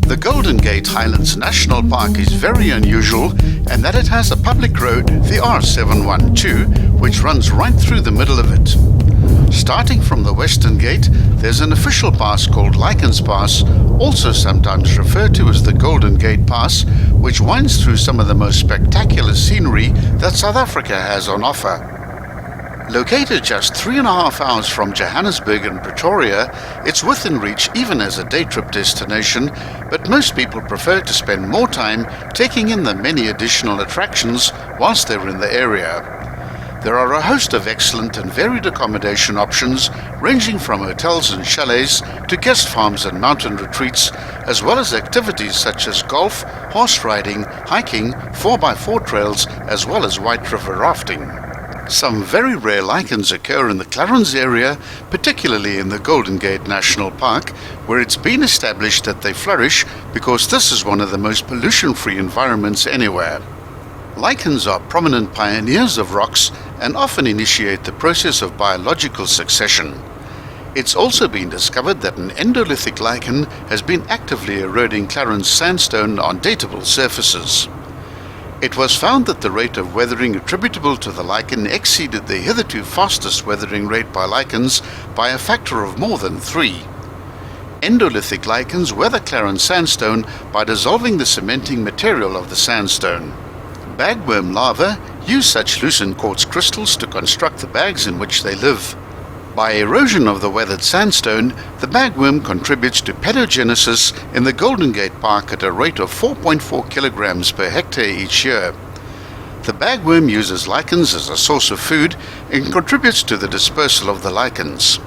The Golden Gate Highlands National Park is very unusual in that it has a public road, the R712, which runs right through the middle of it. Starting from the western gate, there's an official pass called Lichens Pass, also sometimes referred to as the Golden Gate Pass, which winds through some of the most spectacular scenery that South Africa has on offer. Located just 3.5 hours from Johannesburg and Pretoria, it's within reach even as a day trip destination, but most people prefer to spend more time taking in the many additional attractions whilst they're in the area. There are a host of excellent and varied accommodation options, ranging from hotels and chalets to guest farms and mountain retreats, as well as activities such as golf, horse riding, hiking, 4x4 trails, as well as white river rafting. Some very rare lichens occur in the Clarens area, particularly in the Golden Gate National Park, where it's been established that they flourish because this is one of the most pollution-free environments anywhere. Lichens are prominent pioneers of rocks and often initiate the process of biological succession. It's also been discovered that an endolithic lichen has been actively eroding Clarens sandstone on datable surfaces. It was found that the rate of weathering attributable to the lichen exceeded the hitherto fastest weathering rate by lichens by a factor of more than 3. Endolithic lichens weather Clarens sandstone by dissolving the cementing material of the sandstone. Bagworm larvae use such loosened quartz crystals to construct the bags in which they live. By erosion of the weathered sandstone, the bagworm contributes to pedogenesis in the Golden Gate Park at a rate of 4.4 kilograms per hectare each year. The bagworm uses lichens as a source of food and contributes to the dispersal of the lichens.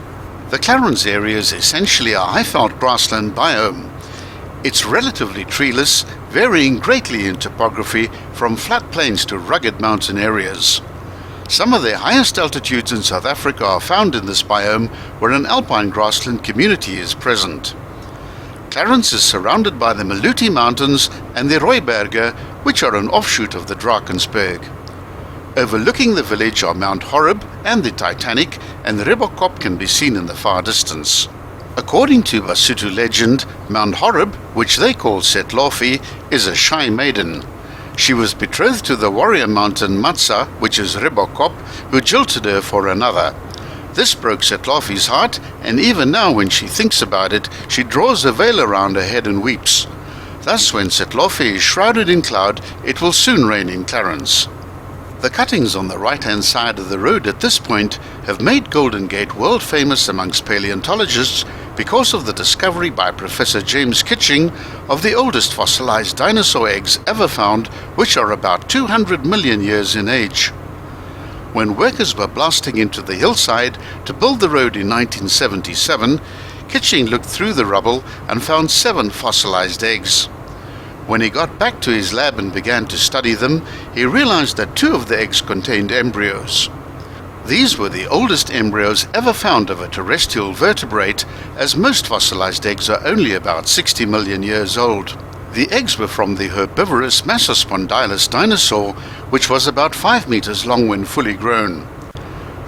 The Clarens area is essentially a high-veld grassland biome. It's relatively treeless, varying greatly in topography from flat plains to rugged mountain areas. Some of the highest altitudes in South Africa are found in this biome, where an alpine grassland community is present. Clarens is surrounded by the Maluti Mountains and the Rooiberge, which are an offshoot of the Drakensberg. Overlooking the village are Mount Horeb and the Titanic, and the Ribbokop can be seen in the far distance. According to Basotho legend, Mount Horeb, which they call Setlofi, is a shy maiden. She was betrothed to the warrior mountain Matsa, which is Ribbokop, who jilted her for another. This broke Setlofi's heart, and even now when she thinks about it, she draws a veil around her head and weeps. Thus, when Setlofi is shrouded in cloud, it will soon rain in Clarens. The cuttings on the right-hand side of the road at this point have made Golden Gate world famous amongst paleontologists because of the discovery by Professor James Kitching of the oldest fossilized dinosaur eggs ever found, which are about 200 million years in age. When workers were blasting into the hillside to build the road in 1977, Kitching looked through the rubble and found 7 fossilized eggs. When he got back to his lab and began to study them, he realized that 2 of the eggs contained embryos. These were the oldest embryos ever found of a terrestrial vertebrate, as most fossilized eggs are only about 60 million years old. The eggs were from the herbivorous Massospondylus dinosaur, which was about 5 meters long when fully grown.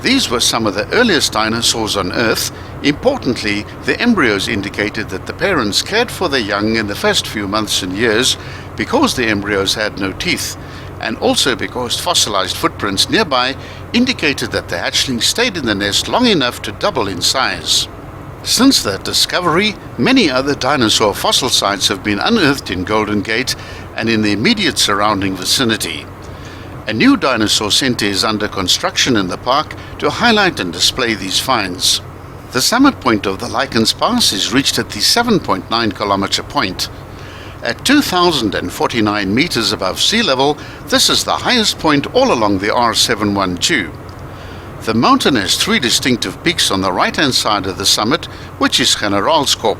These were some of the earliest dinosaurs on Earth. Importantly, the embryos indicated that the parents cared for their young in the first few months and years because the embryos had no teeth, and also because fossilized footprints nearby indicated that the hatchling stayed in the nest long enough to double in size. Since that discovery, many other dinosaur fossil sites have been unearthed in Golden Gate and in the immediate surrounding vicinity. A new dinosaur center is under construction in the park to highlight and display these finds. The summit point of the Lichens Pass is reached at the 7.9 kilometer point. At 2,049 meters above sea level, this is the highest point all along the R712. The mountain has 3 distinctive peaks on the right-hand side of the summit, which is Generaalskop.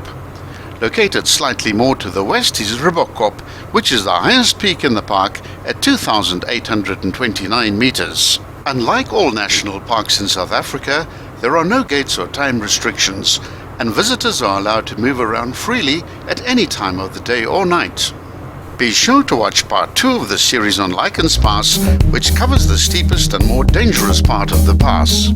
Located slightly more to the west is Ribbokop, which is the highest peak in the park at 2,829 meters. Unlike all national parks in South Africa, there are no gates or time restrictions, and visitors are allowed to move around freely at any time of the day or night. Be sure to watch part 2 of the series on Lichens Pass, which covers the steepest and more dangerous part of the pass.